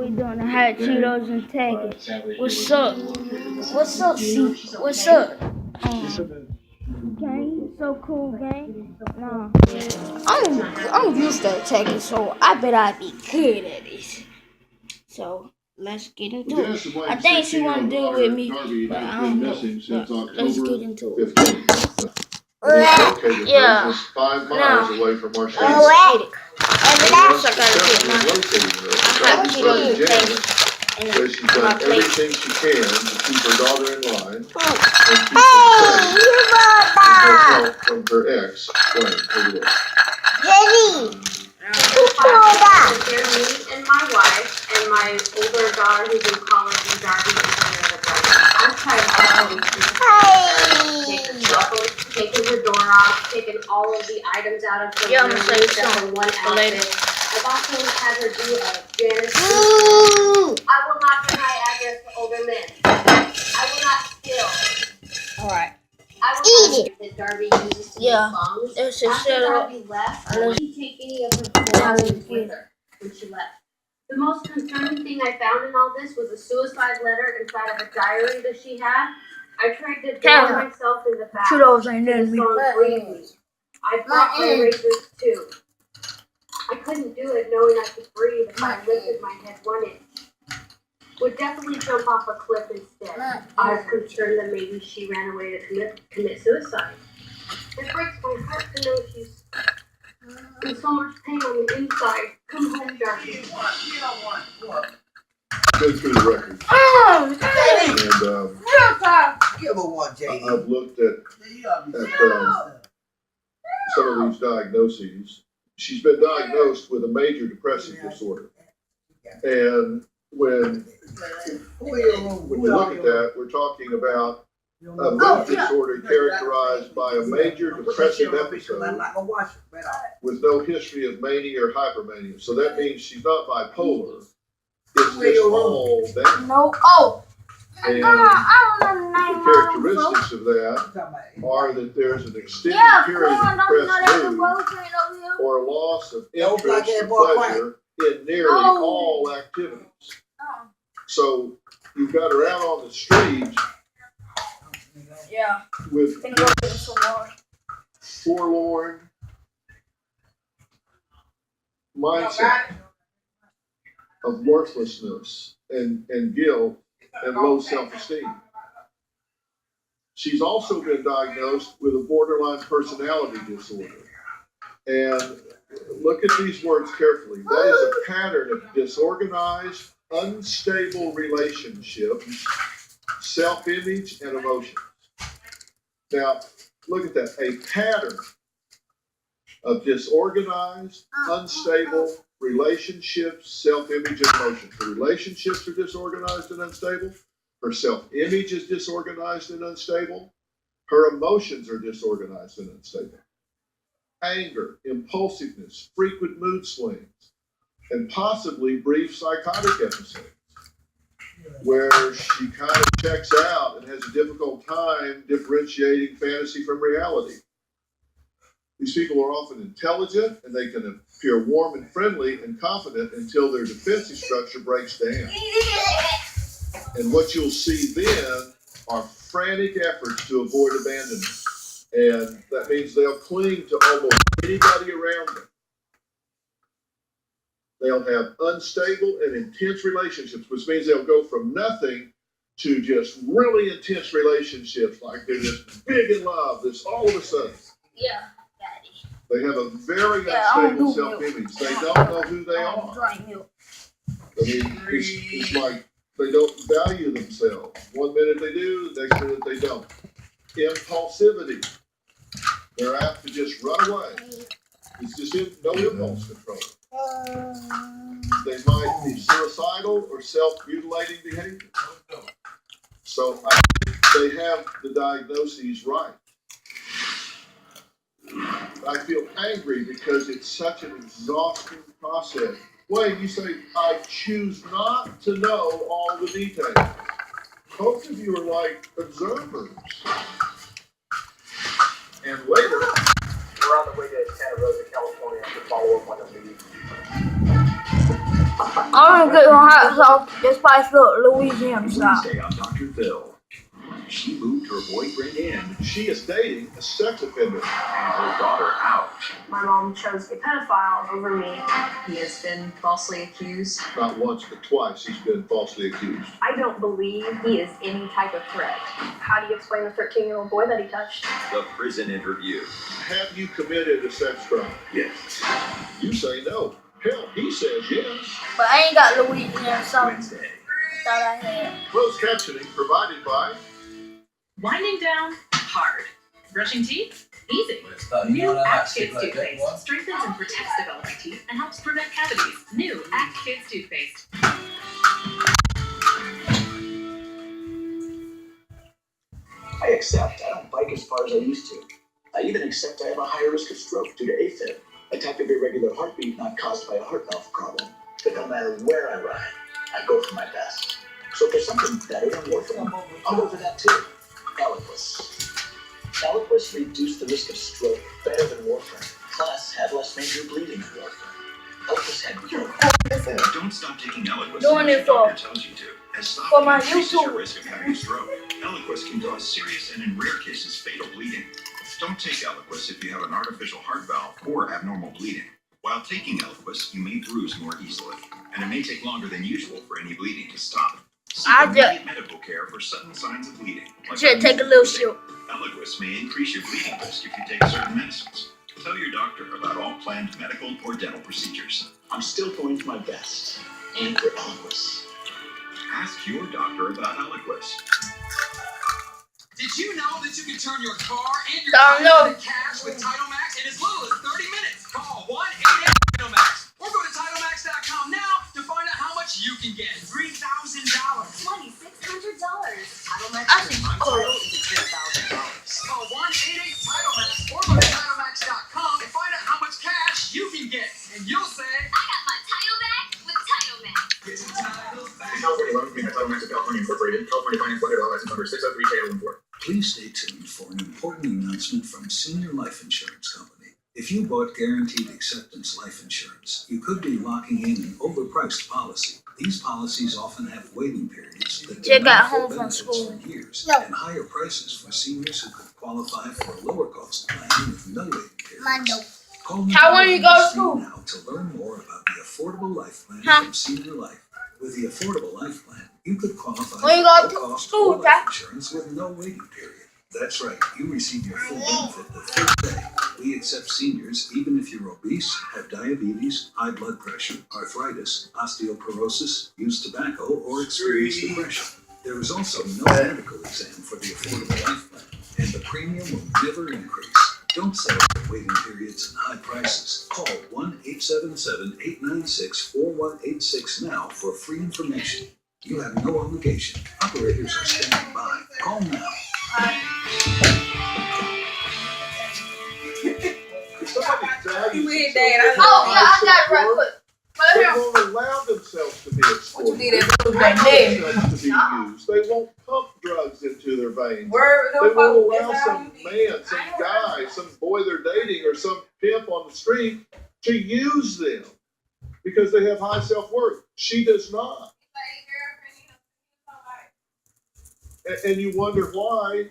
we doing the hot Cheetos and tagging. What's up? What's up, C? What's up? Gang, so cool, gang. Nah, I'm used to attacking, so I bet I'd be good at this. So let's get into it. I think she wanna deal with me, but I don't know. But let's get into it. Yeah. 5 miles away from our station. Let's get it. I have Cheetos and tagging. So she's done everything she can to keep her daughter in line and keep her safe from her ex, Wayne. Me and my wife and my older daughter who's in college and Darby is another brother. I've tried all of these taking her door off, taking all of the items out of the room except for one outfit. I've also had her do a Janice. I will not deny address to older men. I will not steal. Alright. I will not that Darby uses to make songs. There's a After Darby left, I didn't take any of her belongings with her when she left. The most concerning thing I found in all this was a suicide letter inside of a diary that she had. I tried to drown myself in the back. Cheetos ain't letting me. I brought my razors too. I couldn't do it knowing I could breathe if I lifted my head 1 inch. Would definitely jump off a cliff instead. I was concerned that maybe she ran away to commit suicide. It breaks my heart to know she's in so much pain on the inside. Come home, Darby. Go through the record. Give her one, JD. I've looked at some of these diagnoses. She's been diagnosed with a major depressive disorder. And when you look at that, we're talking about a mood disorder characterized by a major depressive episode with no history of mania or hypermania. So that means she's not bipolar. It's just all that. No. Oh. And the characteristics of that are that there's an extended period of depressed mood or a loss of interest or pleasure in nearly all activities. So you've got her out on the street with forlorn mindset of worthlessness and guilt and low self-esteem. She's also been diagnosed with a borderline personality disorder. And look at these words carefully. That is a pattern of disorganized, unstable relationships, self-image, and emotions. Now, look at that. A pattern of disorganized, unstable relationships, self-image, and emotions. Her relationships are disorganized and unstable. Her self-image is disorganized and unstable. Her emotions are disorganized and unstable. Anger, impulsiveness, frequent mood swings, and possibly brief psychotic episodes where she kind of checks out and has a difficult time differentiating fantasy from reality. These people are often intelligent and they can appear warm and friendly and confident until their defensive structure breaks down. And what you'll see then are frantic efforts to avoid abandonment. And that means they'll cling to almost anybody around them. They'll have unstable and intense relationships, which means they'll go from nothing to just really intense relationships, like they're just big in love, this all of a sudden. Yeah. They have a very unstable self-image. They don't know who they are. I mean, it's like they don't value themselves. 1 minute they do, the next minute they don't. Impulsivity. They're apt to just run away. It's just no impulse control. They might be suicidal or self-mutilating behavior. So I think they have the diagnoses right. I feel angry because it's such an exhausting process. Wayne, you say, I choose not to know all the details. Both of you are like observers. And later, we're on the way to Santa Rosa, California to follow up on the meeting. I'm gonna get some hot sauce. This spice up Louisiana style. Wednesday on Dr. Phil. She moved her boyfriend in She is dating a sex offender. and her daughter out. My mom chose a pedophile over me. He has been falsely accused. Not once, but twice he's been falsely accused. I don't believe he is any type of threat. How do you explain the 13-year-old boy that he touched? The prison interview. Have you committed a sex crime? Yes. You say no. Hell, he says yes. But I ain't got Louisiana sauce. Wednesday. Thought I had. Closed captioning provided by Winding down, hard. Brushing teeth, easy. You New know that Act shit Kids like that, toothpaste what? strengthens and protects developing teeth and helps prevent cavities. New Act Kids toothpaste. I accept I don't bike as far as I used to. I even accept I have a higher risk of stroke due to AFib, a type of irregular heartbeat not caused by a heart valve problem. But no matter where I ride, I go for my best. So if there's something better than warfarin, I'll go for that too. Eliquis. Eliquis reduced the risk of stroke better than warfarin, plus had less major bleeding than warfarin. Eliquis had no. Don't stop taking Eliquis Doing unless your it for- doctor tells you to, as for stopping my increases your YouTube. risk of having a stroke. Eliquis can cause serious and, in rare cases, fatal bleeding. Don't take Eliquis if you have an artificial heart valve or abnormal bleeding. While taking Eliquis, you may bruise more easily, and it may take longer than usual for any bleeding to stop. Seek I immediate medical care for sudden signs of bleeding. like Should take a little sip. Eliquis may increase your bleeding risk if you take certain medicines. Tell your doctor about all planned medical or dental procedures. I'm still going for my best. And for Eliquis. Ask your doctor about Eliquis. Did you know that you can turn your car and your Don't tires know. into cash with Title Max in as little as 30 minutes? Call 1-888-TITLE-MAX or go to TitleMax.com now to find out how much you can get. $3,000. $2,600. Title Max I think I'm cool. titled to $10,000. Call 1-888-TITLE-MAX or go to TitleMax.com and find out how much cash you can get. And you'll say, I got my title back with Title Max. get your title back. California loan made by Title Max of California Incorporated. California Finance Lender license number 603K14. Please stay tuned for an important announcement from Senior Life Insurance Company. If you bought Guaranteed Acceptance Life Insurance, you could be locking in an overpriced policy. These policies often have waiting periods that Jay can got offer home from benefits school. for years No. and higher prices for seniors who could qualify for a lower cost plan with no waiting periods. Call How now when you go to and school? now to learn more about the Affordable Life Plan Huh? from Senior Life. With the Affordable Life Plan, you could qualify When you for go to low-cost school, whole life Jack? insurance with no waiting period. That's right, you receive your full benefit the first day. We accept seniors even if you're obese, have diabetes, high blood pressure, arthritis, osteoporosis, use tobacco, or experience depression. There is also no medical exam for the Affordable Life Plan, and the premium will never increase. Don't settle for waiting periods and high prices. Call 1-877-896-4186 now for free information. You have no obligation. Operators are standing by. Call now. If somebody values Weird, themselves, Dad. they Oh, yeah, I have got it right self-worth, quick. But they here, won't allow themselves to be exploited. What you did at They Blue won't allow Bay? themselves to be used. They won't pump drugs into their veins. Word They up, won't that's allow how some you be. man, some guy, some boy they're dating, or some pimp on the street to use them because they have high self-worth. She does not. And you wonder why